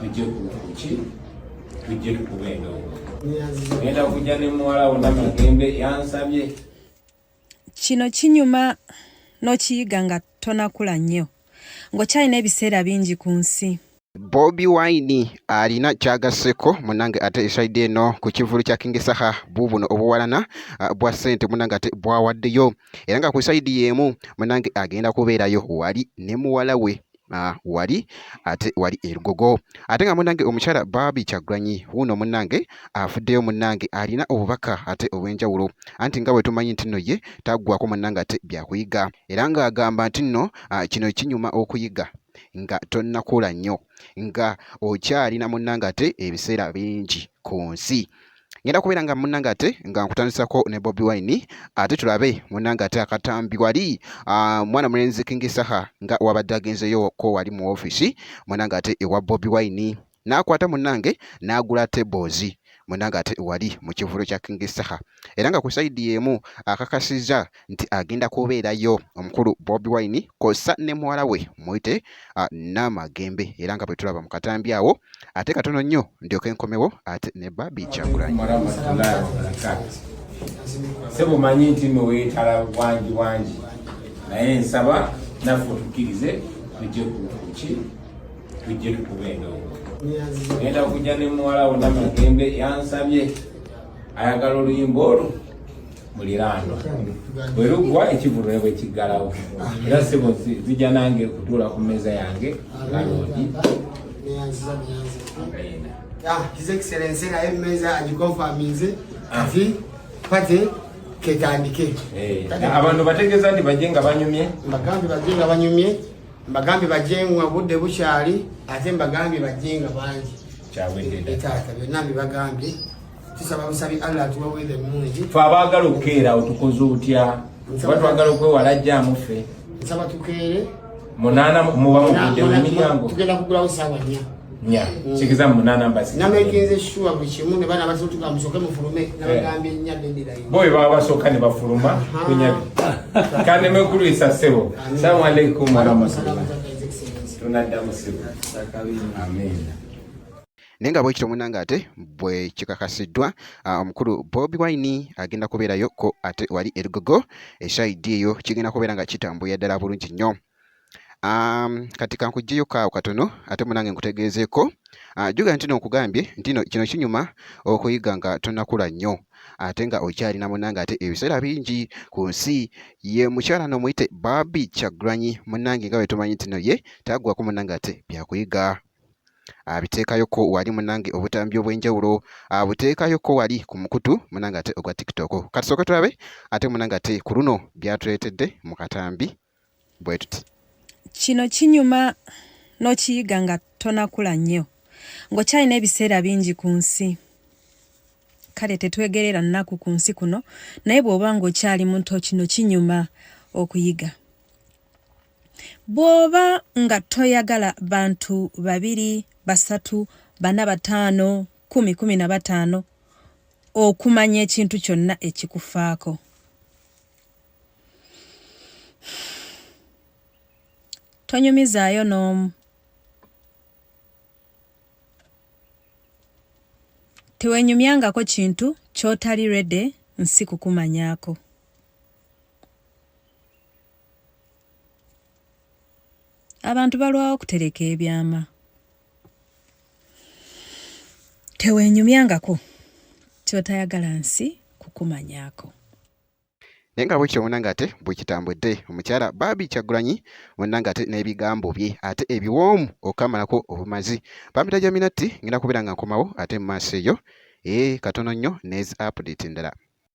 tujje kuki tujje tukubenda ngenda kujja ne muwala wonna Magembe yansabye. Kino kinyuma n'okiyiga nga tonakula nnyo ng'okyalina ebiseera bingi ku nsi. Bobi Wine alina kyagasseko munange ate esaidi eno ku kivulu kya King Saha bubuno obuwalana bwa ssente munange ate bwawaddeyo era nga ku saidi yemu munange agenda kubeerayo wali ne muwala we wali ate wali erugogo ate nga munange omukyala Barbie Kyagulanyi wuno munange afuddeyo munange alina obubaka ate obw'enjawulo anti nga bwe tumanyi nti nno ye taggwako munange ate byakuyiga era nga agamba nti nno kino kinyuma okuyiga nga tonnakula nnyo nga okyalina munange ate ebiseera bingi ku nsi. Ngenda kubeera nga munange ate nga nkutandisako ne Bobi Wine ate tulabe munange ate akatambi wali mwana mulenzi King Saha nga wabadde agenzeyo ko wali mu office munange ate ewa Bobi Wine n'akwata munange n'agula tables munange ate wali mu kivulo kya King Saha era nga ku saidi yemu akakasiza nti agenda kubeerayo omukulu Bobi Wine kosa ne muwala we muyite Namagembe era nga bwe tulaba mu katambi awo ate katono nnyo ndyoke nkomewo ate ne Barbie Kyagulanyi. Sebo manyi nti nno weetala wangi naye nsaba naffe otukkirize tujje kuki tujje tukubenda ngenda kujja ne muwala wonna Magembe yansabye ayagala oluyimba olwo muliraanwa bwe luggwa ekivulu ne bwe kiggalawo era sebo zijja nange kutuula ku mmeeza yange ngaloodi. His Excellency naye mmeeza agikonfaminze kati pate ketandike abantu bategeeza nti bajje nga banyumye mbagambye bajje nga banyumye mbagambye bajje nga budde bukyali ate mbagambye bajje nga bangi kyawedde taata byonna mbibagambye tusaba busabi Allah atuwa obwedde mungi fe abaagala okukeera otukoze otya oba twagala okwewala ajjaamu ffe nsaba tukeere munaana muba mugudde mu miryango tugenda kugulawo ssaawa 4 kikiza munaana mbasi namekinze shuwa buli kimu ne baana basotuka musooke mufulume nabagambye ennyadde ndirayo boye baba basooka ne bafuluma kunyabi kandi mekulwisa ssebo salamu aleikum warahmatullahi tunaddamu ssebo amen. Naye nga bwekityo munange ate bwe kikakasiddwa omukulu Bobi Wine agenda kubeerayo ko ate wali erugogo esaidi eyo kigenda kubeera nga kitambuya ddala bulungi nnyo. Kati kankugjeyo kaawo katono ate munange nkutegeezeeko juga nti nkugambye nti kino kinyuma okuyiga nga tonnakula nnyo ate nga okyalina munange ate ebiseera bingi ku nsi ye mukyala n'omuyite Barbie Kyagulanyi munange nga bwe tumanyi nti no ye taggwako munange ate byakuyiga abiteekayoko wali munange obutambi obw'enjawulo abuteekayoko wali ku mukutu munange ate ogwa TikTok kati sooka tulabe ate munange ate ku luno byatuleetedde mu katambi bwe tuti. Kino kinyuma n'okiyiga nga tonakula nnyo ng'okyalina ebiseera bingi ku nsi. Kale tetwegerera nnaku ku nsi kuno naye bw'oba ng'okyali muto kino kinyuma okuyiga. Bw'oba nga toyagala bantu 2, 3, 4, 5, 10, 15 okumanya ekintu kyonna ekikufaako. Tonyumizaayo n'omu. Tewenyumyangako kintu ky'otali ready nsi kukumanyaako. Abantu balwawo okutereka ebyama. Tewenyumyangako ky'otayagala nsi kukumanyaako. Naye nga bwekityo munange ate bwe kitambudde omukyala Barbie Kyagulanyi munange ate n'ebigambo bye ate ebiwoomu okamalako obumazi. Pampita Jaminati ngenda kubeera nga nkomawo ate mu maaso eyo katono nnyo n'ezi update endala.